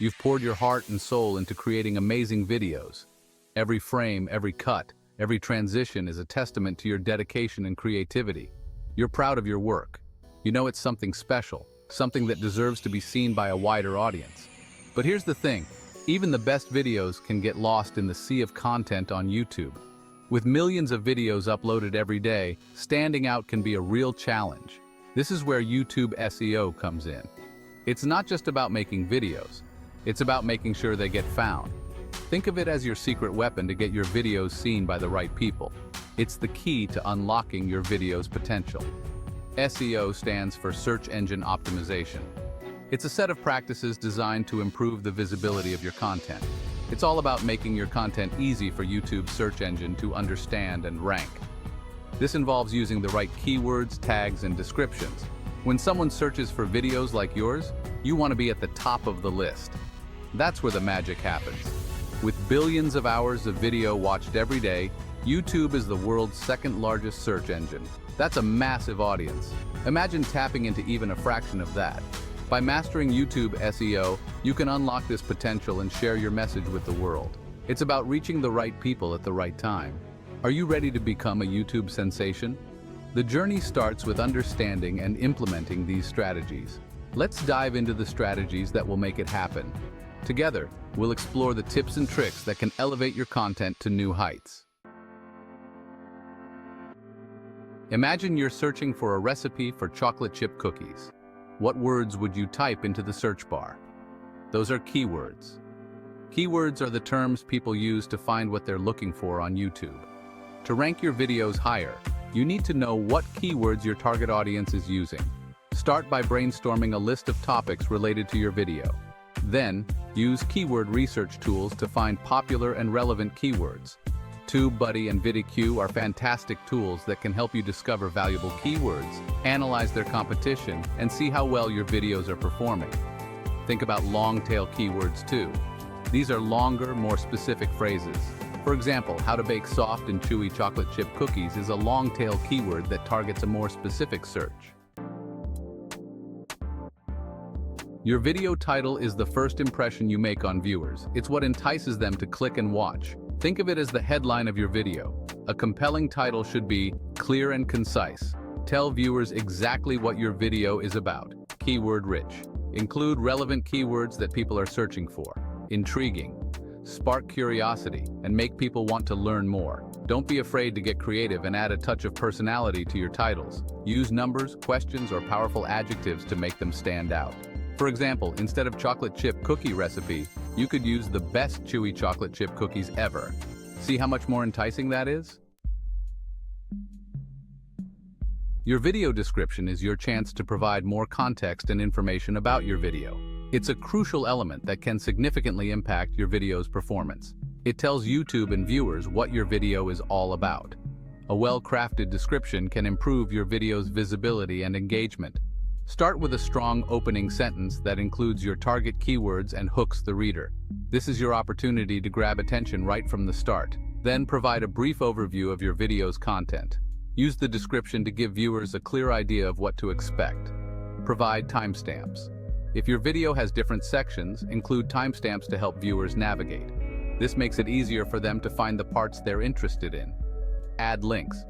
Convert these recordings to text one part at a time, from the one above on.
You've poured your heart and soul into creating amazing videos. Every frame, every cut, every transition is a testament to your dedication and creativity. You're proud of your work. You know it's something special, something that deserves to be seen by a wider audience. But here's the thing, even the best videos can get lost in the sea of content on YouTube. With millions of videos uploaded every day, standing out can be a real challenge. This is where YouTube SEO comes in. It's not just about making videos, it's about making sure they get found. Think of it as your secret weapon to get your videos seen by the right people. It's the key to unlocking your video's potential. SEO stands for Search Engine Optimization. It's a set of practices designed to improve the visibility of your content. It's all about making your content easy for YouTube's search engine to understand and rank. This involves using the right keywords, tags, and descriptions. When someone searches for videos like yours, you want to be at the top of the list. That's where the magic happens. With billions of hours of video watched every day, YouTube is the world's second largest search engine. That's a massive audience. Imagine tapping into even a fraction of that. By mastering YouTube SEO, you can unlock this potential and share your message with the world. It's about reaching the right people at the right time. Are you ready to become a YouTube sensation? The journey starts with understanding and implementing these strategies. Let's dive into the strategies that will make it happen. Together, we'll explore the tips and tricks that can elevate your content to new heights. Imagine you're searching for a recipe for chocolate chip cookies. What words would you type into the search bar? Those are keywords. Keywords are the terms people use to find what they're looking for on YouTube. To rank your videos higher, you need to know what keywords your target audience is using. Start by brainstorming a list of topics related to your video. Then, use keyword research tools to find popular and relevant keywords. TubeBuddy and VidIQ are fantastic tools that can help you discover valuable keywords, analyze their competition, and see how well your videos are performing. Think about long-tail keywords too. These are longer, more specific phrases. For example, how to bake soft and chewy chocolate chip cookies is a long-tail keyword that targets a more specific search. Your video title is the first impression you make on viewers. It's what entices them to click and watch. Think of it as the headline of your video. A compelling title should be clear and concise. Tell viewers exactly what your video is about. Keyword-rich. Include relevant keywords that people are searching for. Intriguing. Spark curiosity and make people want to learn more. Don't be afraid to get creative and add a touch of personality to your titles. Use numbers, questions, or powerful adjectives to make them stand out. For example, instead of chocolate chip cookie recipe, you could use the best chewy chocolate chip cookies ever. See how much more enticing that is? Your video description is your chance to provide more context and information about your video. It's a crucial element that can significantly impact your video's performance. It tells YouTube and viewers what your video is all about. A well-crafted description can improve your video's visibility and engagement. Start with a strong opening sentence that includes your target keywords and hooks the reader. This is your opportunity to grab attention right from the start. Then provide a brief overview of your video's content. Use the description to give viewers a clear idea of what to expect. Provide timestamps. If your video has different sections, include timestamps to help viewers navigate. This makes it easier for them to find the parts they're interested in. Add links.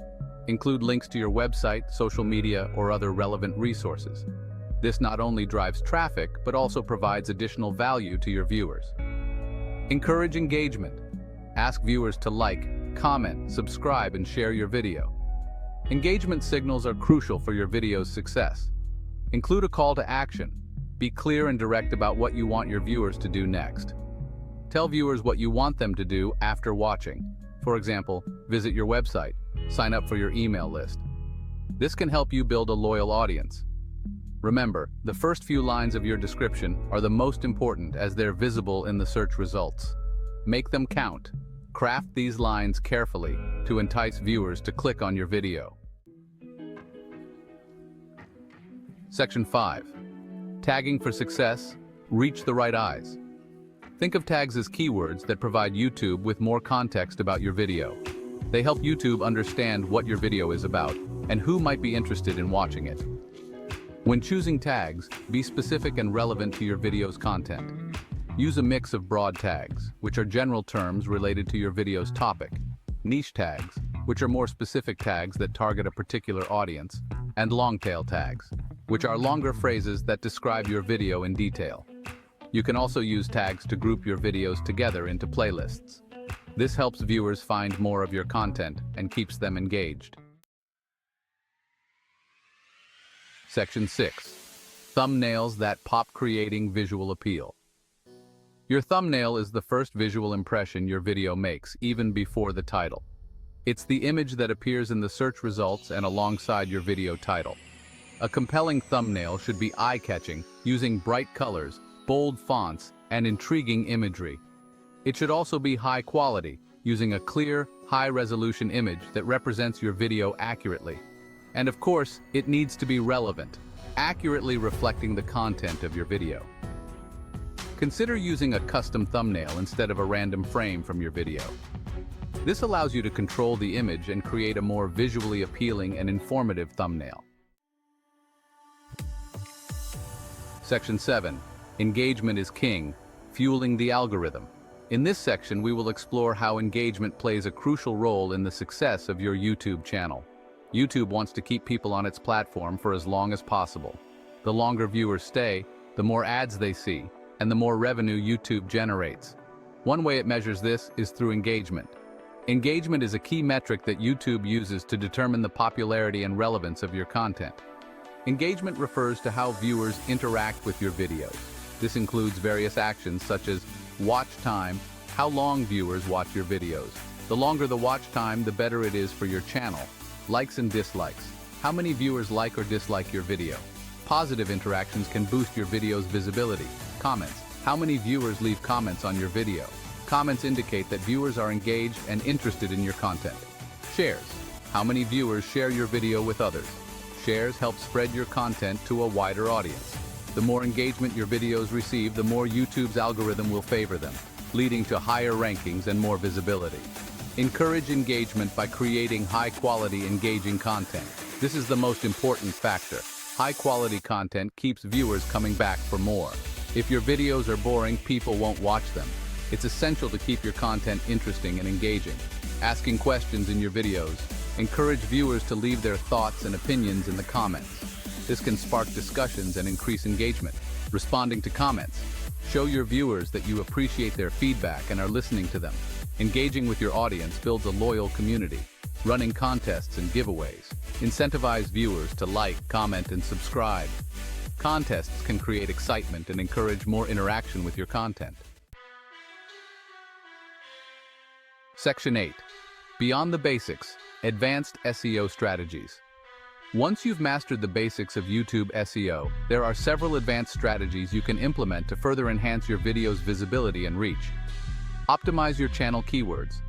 Include links to your website, social media, or other relevant resources. This not only drives traffic, but also provides additional value to your viewers. Encourage engagement. Ask viewers to like, comment, subscribe, and share your video. Engagement signals are crucial for your video's success. Include a call to action. Be clear and direct about what you want your viewers to do next. Tell viewers what you want them to do after watching. For example, visit your website, sign up for your email list. This can help you build a loyal audience. Remember, the first few lines of your description are the most important as they're visible in the search results. Make them count. Craft these lines carefully to entice viewers to click on your video. Section 5. Tagging for success. Reach the right eyes. Think of tags as keywords that provide YouTube with more context about your video. They help YouTube understand what your video is about and who might be interested in watching it. When choosing tags, be specific and relevant to your video's content. Use a mix of broad tags, which are general terms related to your video's topic, niche tags, which are more specific tags that target a particular audience, and long-tail tags, which are longer phrases that describe your video in detail. You can also use tags to group your videos together into playlists. This helps viewers find more of your content and keeps them engaged. Section 6. Thumbnails that pop, creating visual appeal. Your thumbnail is the first visual impression your video makes, even before the title. It's the image that appears in the search results and alongside your video title. A compelling thumbnail should be eye-catching, using bright colors, bold fonts, and intriguing imagery. It should also be high quality, using a clear, high-resolution image that represents your video accurately. And of course, it needs to be relevant, accurately reflecting the content of your video. Consider using a custom thumbnail instead of a random frame from your video. This allows you to control the image and create a more visually appealing and informative thumbnail. Section 7. Engagement is king, fueling the algorithm. In this section, we will explore how engagement plays a crucial role in the success of your YouTube channel. YouTube wants to keep people on its platform for as long as possible. The longer viewers stay, the more ads they see, and the more revenue YouTube generates. One way it measures this is through engagement. Engagement is a key metric that YouTube uses to determine the popularity and relevance of your content. Engagement refers to how viewers interact with your videos. This includes various actions such as watch time, how long viewers watch your videos. The longer the watch time, the better it is for your channel. Likes and dislikes, how many viewers like or dislike your video. Positive interactions can boost your video's visibility. Comments, how many viewers leave comments on your video. Comments indicate that viewers are engaged and interested in your content. Shares, how many viewers share your video with others. Shares help spread your content to a wider audience. The more engagement your videos receive, the more YouTube's algorithm will favor them, leading to higher rankings and more visibility. Encourage engagement by creating high-quality, engaging content. This is the most important factor. High-quality content keeps viewers coming back for more. If your videos are boring, people won't watch them. It's essential to keep your content interesting and engaging. Asking questions in your videos. Encourage viewers to leave their thoughts and opinions in the comments. This can spark discussions and increase engagement. Responding to comments. Show your viewers that you appreciate their feedback and are listening to them. Engaging with your audience builds a loyal community. Running contests and giveaways. Incentivize viewers to like, comment, and subscribe. Contests can create excitement and encourage more interaction with your content. Section 8. Beyond the basics, advanced SEO strategies. Once you've mastered the basics of YouTube SEO, there are several advanced strategies you can implement to further enhance your video's visibility and reach. Optimize your channel keywords.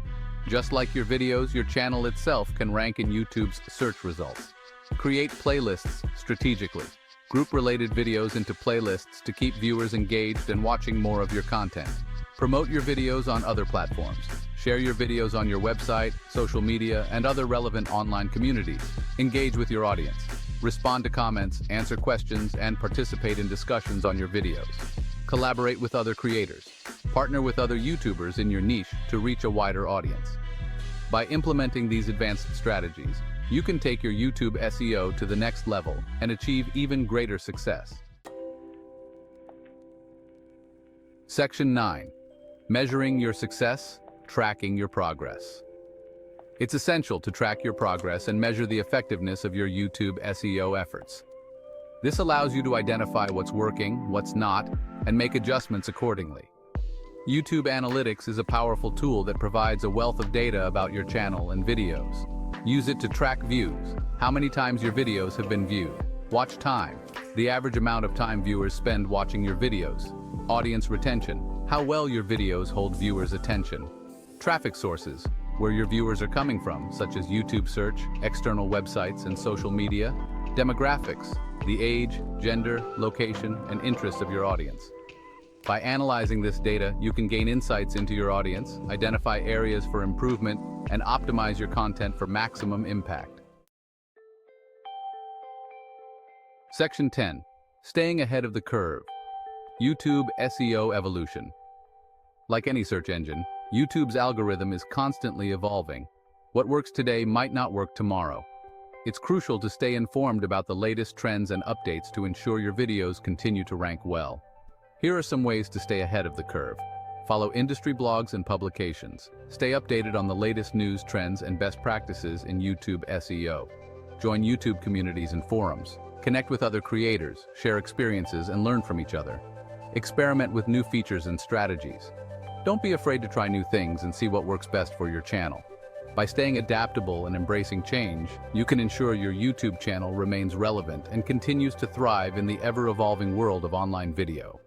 Just like your videos, your channel itself can rank in YouTube's search results. Create playlists strategically. Group related videos into playlists to keep viewers engaged and watching more of your content. Promote your videos on other platforms. Share your videos on your website, social media, and other relevant online communities. Engage with your audience. Respond to comments, answer questions, and participate in discussions on your videos. Collaborate with other creators. Partner with other YouTubers in your niche to reach a wider audience. By implementing these advanced strategies, you can take your YouTube SEO to the next level and achieve even greater success. Section 9. Measuring your success, tracking your progress. It's essential to track your progress and measure the effectiveness of your YouTube SEO efforts. This allows you to identify what's working, what's not, and make adjustments accordingly. YouTube Analytics is a powerful tool that provides a wealth of data about your channel and videos. Use it to track views, how many times your videos have been viewed, watch time, the average amount of time viewers spend watching your videos, audience retention, how well your videos hold viewers' attention, traffic sources, where your viewers are coming from, such as YouTube search, external websites, and social media, demographics, the age, gender, location, and interests of your audience. By analyzing this data, you can gain insights into your audience, identify areas for improvement, and optimize your content for maximum impact. Section 10. Staying ahead of the curve. YouTube SEO Evolution. Like any search engine, YouTube's algorithm is constantly evolving. What works today might not work tomorrow. It's crucial to stay informed about the latest trends and updates to ensure your videos continue to rank well. Here are some ways to stay ahead of the curve. Follow industry blogs and publications. Stay updated on the latest news, trends, and best practices in YouTube SEO. Join YouTube communities and forums. Connect with other creators, share experiences, and learn from each other. Experiment with new features and strategies. Don't be afraid to try new things and see what works best for your channel. By staying adaptable and embracing change, you can ensure your YouTube channel remains relevant and continues to thrive in the ever-evolving world of online video.